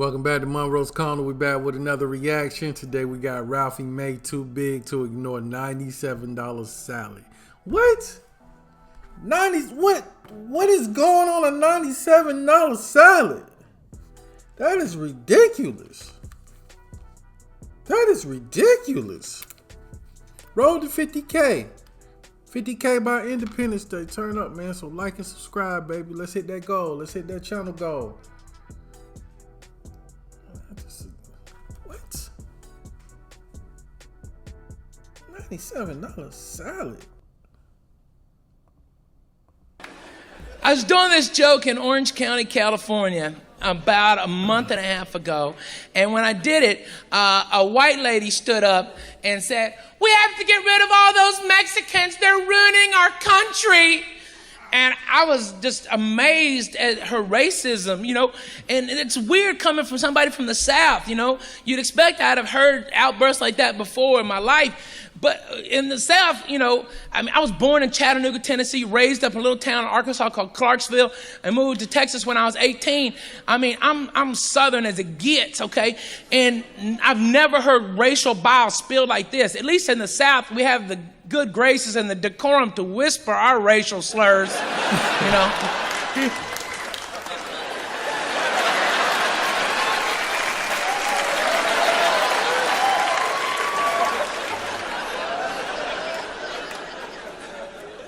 Welcome back to Munroe's Corner. We're back with another reaction. Today we got Ralphie made too big to ignore $97 salad. What? What is going on a $97 salad? That is ridiculous. That is ridiculous. Roll to 50K. 50K by Independence Day. Turn up, man. So like and subscribe, baby. Let's hit that goal. Let's hit that channel goal. What? $97 salad. I was doing this joke in Orange County, California, about a month and a half ago. And when I did it, a white lady stood up and said, "We have to get rid of all those Mexicans. They're ruining our country." And I was just amazed at her racism, you know. And it's weird coming from somebody from the South, you know. You'd expect I'd have heard outbursts like that before in my life. But in the South, you know, I mean, I was born in Chattanooga, Tennessee, raised up in a little town in Arkansas called Clarksville, and moved to Texas when I was 18. I mean, I'm Southern as it gets, okay? And I've never heard racial bile spilled like this. At least in the South, we have the good graces and the decorum to whisper our racial slurs, you know?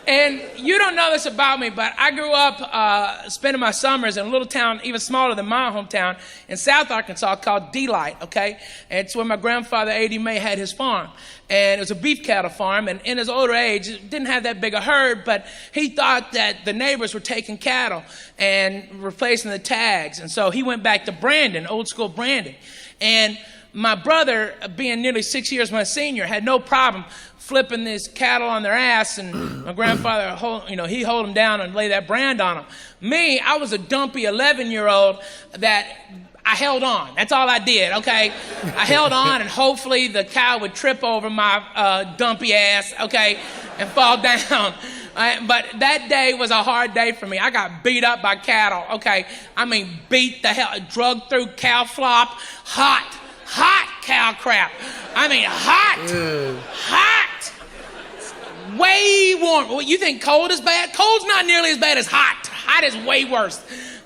And you don't know this about me, but I grew up spending my summers in a little town even smaller than my hometown in South Arkansas called Delight, okay? And it's where my grandfather, A.D. May, had his farm. And it was a beef cattle farm, and in his older age, didn't have that big a herd, but he thought that the neighbors were taking cattle and replacing the tags. And so he went back to branding, old school branding. And my brother, being nearly 6 years my senior, had no problem flipping these cattle on their ass, and my grandfather, he'd hold them down and lay that brand on them. Me, I was a dumpy 11-year-old that I held on. That's all I did, okay? I held on, and hopefully the cow would trip over my dumpy ass, okay, and fall down. But that day was a hard day for me. I got beat up by cattle, okay? I mean, beat the hell, drug through cow flop, hot cow crap. I mean, hot. Way warm. Well, you think cold is bad? Cold's not nearly as bad as hot. Hot is way worse.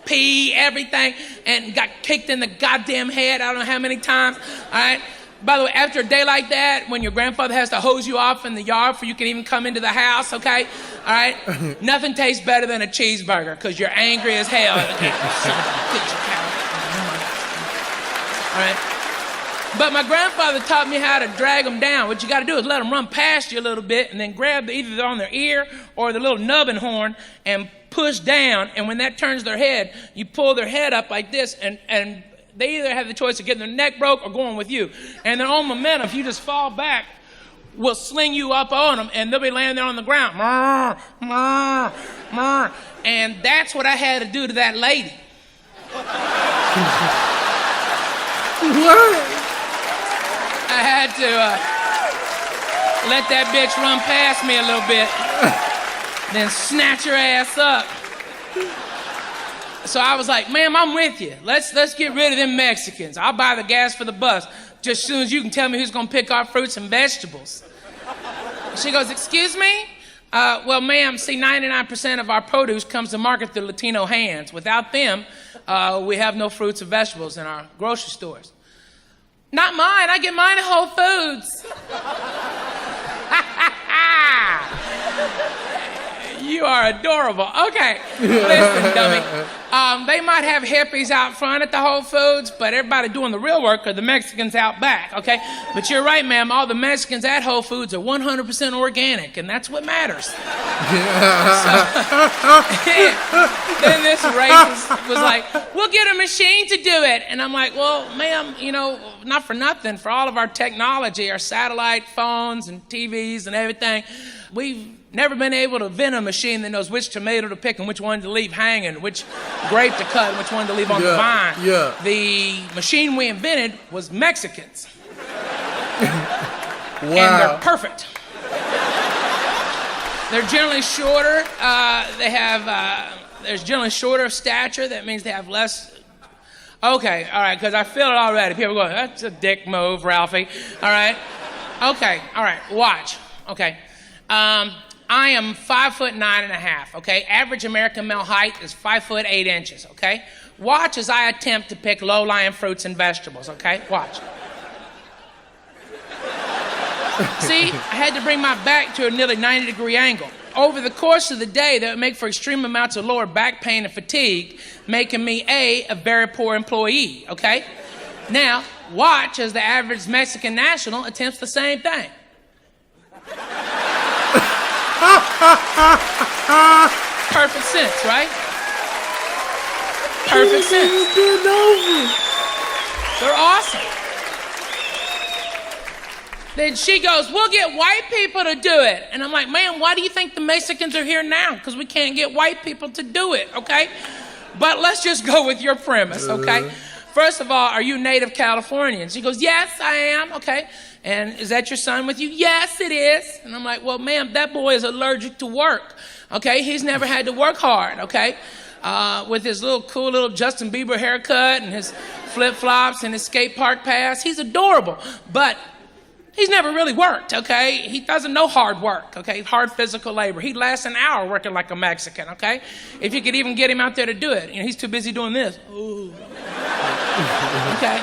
Pee, everything, and got kicked in the goddamn head I don't know how many times, all right? By the way, after a day like that, when your grandfather has to hose you off in the yard before you can even come into the house, okay? All right? Nothing tastes better than a cheeseburger because you're angry as hell. Okay. All right? But my grandfather taught me how to drag them down. What you got to do is let them run past you a little bit and then grab either on their ear or the little nubbin horn and push down. And when that turns their head, you pull their head up like this, and they either have the choice of getting their neck broke or going with you. And their own momentum, if you just fall back, will sling you up on them, and they'll be laying there on the ground. And that's what I had to do to that lady. What? I had to let that bitch run past me a little bit, then snatch her ass up. So I was like, "Ma'am, I'm with you. Let's get rid of them Mexicans. I'll buy the gas for the bus just as soon as you can tell me who's gonna pick our fruits and vegetables." She goes, "Excuse me? Well, ma'am, see, 99% of our produce comes to market through Latino hands. Without them, we have no fruits and vegetables in our grocery stores." "Not mine. I get mine at Whole Foods." You are adorable. Okay, listen, dummy. They might have hippies out front at the Whole Foods, but everybody doing the real work are the Mexicans out back, okay? But you're right, ma'am. All the Mexicans at Whole Foods are 100% organic, and that's what matters. Then this racist was like, "We'll get a machine to do it." And I'm like, "Well, ma'am, you know, not for nothing. For all of our technology, our satellite phones and TVs and everything, we've never been able to invent a machine that knows which tomato to pick and which one to leave hanging, which grape to cut and which one to leave on the vine. Yeah. The machine we invented was Mexicans." Wow. And they're perfect. They're generally shorter. They're generally shorter of stature. That means they have less Okay, all right, because I feel it already. People go, that's a dick move, Ralphie. All right. Okay, all right, watch. Okay. I am 5'9.5", okay? Average American male height is 5'8", okay? Watch as I attempt to pick low-lying fruits and vegetables, okay? Watch. See, I had to bring my back to a nearly 90-degree angle. Over the course of the day, that would make for extreme amounts of lower back pain and fatigue, making me a very poor employee, okay? Now, watch as the average Mexican national attempts the same thing. Perfect sense, right? Perfect sense. They're awesome. Then she goes, we'll get white people to do it. And I'm like, man, why do you think the Mexicans are here now? Because we can't get white people to do it, okay? But let's just go with your premise, okay? First of all, are you native Californian? She goes, yes, I am, okay. And is that your son with you? Yes, it is. And I'm like, well, ma'am, that boy is allergic to work, okay? He's never had to work hard, okay? With his cool little Justin Bieber haircut and his flip-flops and his skate park pass. He's adorable, but he's never really worked, okay? He doesn't know hard work, okay? Hard physical labor. He lasts an hour working like a Mexican, okay? If you could even get him out there to do it. You know, he's too busy doing this. Ooh. Okay?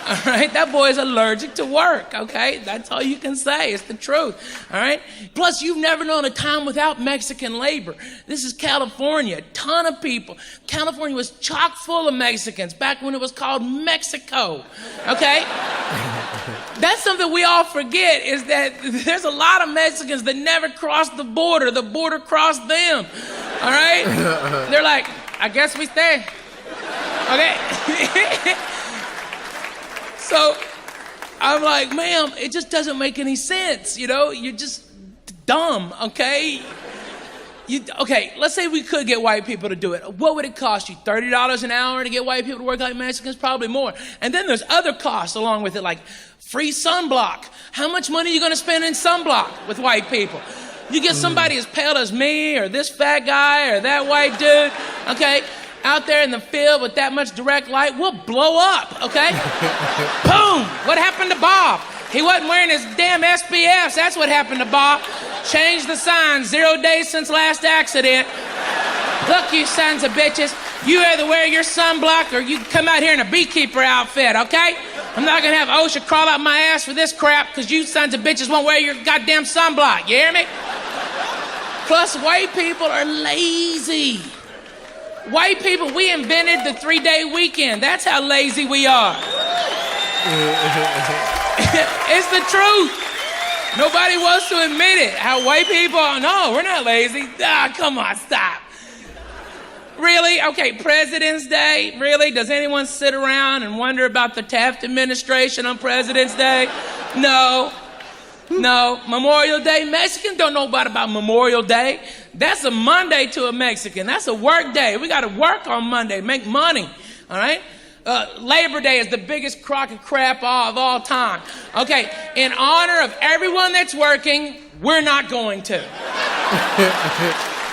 All right? That boy is allergic to work, okay? That's all you can say. It's the truth, all right? Plus, you've never known a time without Mexican labor. This is California. A ton of people. California was chock full of Mexicans back when it was called Mexico, okay? That's something we all forget, is that there's a lot of Mexicans that never crossed the border. The border crossed them, all right? They're like, I guess we stay, okay? So I'm like, ma'am, it just doesn't make any sense, you know? You're just dumb, okay? Okay, let's say we could get white people to do it. What would it cost you? $30 an hour to get white people to work like Mexicans? Probably more. And then there's other costs along with it, like free sunblock. How much money are you going to spend in sunblock with white people? You get somebody as pale as me or this fat guy or that white dude, okay, out there in the field with that much direct light, we'll blow up, okay? Boom! What happened to Bob? He wasn't wearing his damn SPFs. That's what happened to Bob. Changed the sign. 0 days since last accident. Look, you sons of bitches. You either wear your sunblock or you come out here in a beekeeper outfit, okay? I'm not gonna have OSHA crawl out my ass for this crap because you sons of bitches won't wear your goddamn sunblock. You hear me? Plus, white people are lazy. White people, we invented the 3-day weekend. That's how lazy we are. It's the truth. Nobody wants to admit it. How white people, no, we're not lazy. Come on, stop. Really? Okay, President's Day? Really? Does anyone sit around and wonder about the Taft administration on President's Day? No. No. Memorial Day? Mexicans don't know about Memorial Day. That's a Monday to a Mexican. That's a work day. We got to work on Monday, make money, all right? Labor Day is the biggest crock of crap of all time. Okay, in honor of everyone that's working, we're not going to.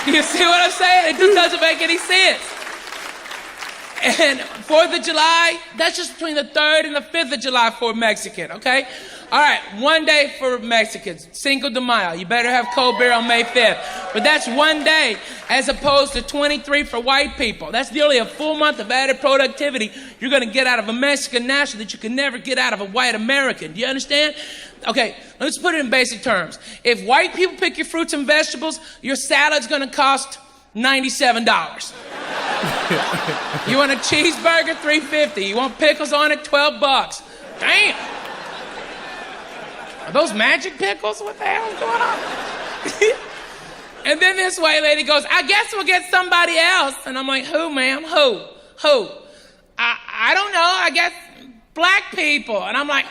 You see what I'm saying? It just doesn't make any sense. And 4th of July, that's just between the 3rd and the 5th of July for a Mexican, okay? All right, 1 day for Mexicans, Cinco de Mayo. You better have cold beer on May 5th. But that's 1 day as opposed to 23 for white people. That's nearly a full month of added productivity you're going to get out of a Mexican national that you can never get out of a white American. Do you understand? Okay, let's put it in basic terms. If white people pick your fruits and vegetables, your salad's going to cost $97. You want a cheeseburger, $3.50. You want pickles on it, $12. Damn. Are those magic pickles? What the hell is going on? And then this white lady goes, I guess we'll get somebody else. And I'm like, who, ma'am? Who? I don't know. I guess black people. And I'm like,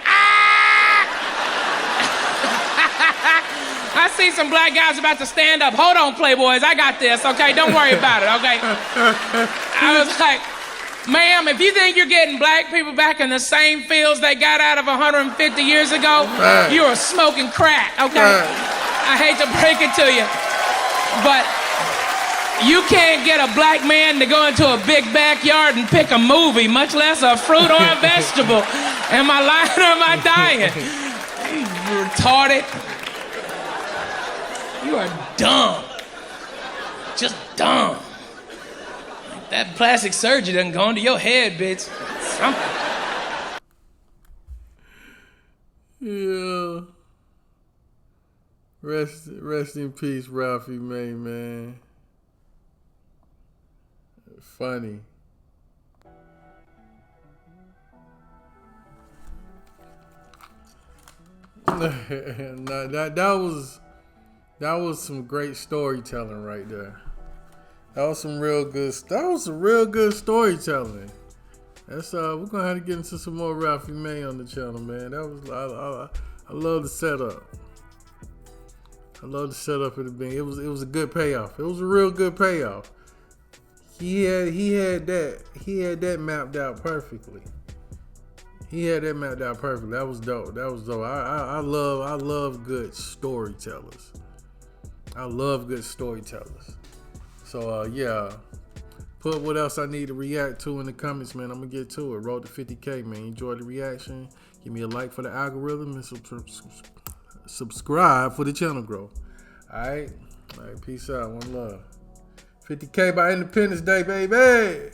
I see some black guys about to stand up. Hold on, Playboys. I got this, okay? Don't worry about it, okay? I was like, ma'am, if you think you're getting black people back in the same fields they got out of 150 years ago, you are smoking crack, okay? I hate to break it to you, but You can't get a black man to go into a big backyard and pick a movie, much less a fruit or a vegetable. Am I lying or am I dying? You retarded. You are dumb. Just dumb. That plastic surgery doesn't go into your head, bitch. Something. Yeah. Rest in peace, Ralphie May, man. Funny. Nah, that was some great storytelling right there. That was some real good storytelling. That's we're gonna have to get into some more Ralphie May on the channel, man. That was I love the setup. I love the setup of the being. It was a good payoff. It was a real good payoff. He had that mapped out perfectly. That was dope. I love good storytellers. So yeah. Put what else I need to react to in the comments, man. I'm gonna get to it. Road to 50K, man. Enjoy the reaction. Give me a like for the algorithm and subscribe for the channel growth. All right, peace out. One love. 50K by Independence Day, baby.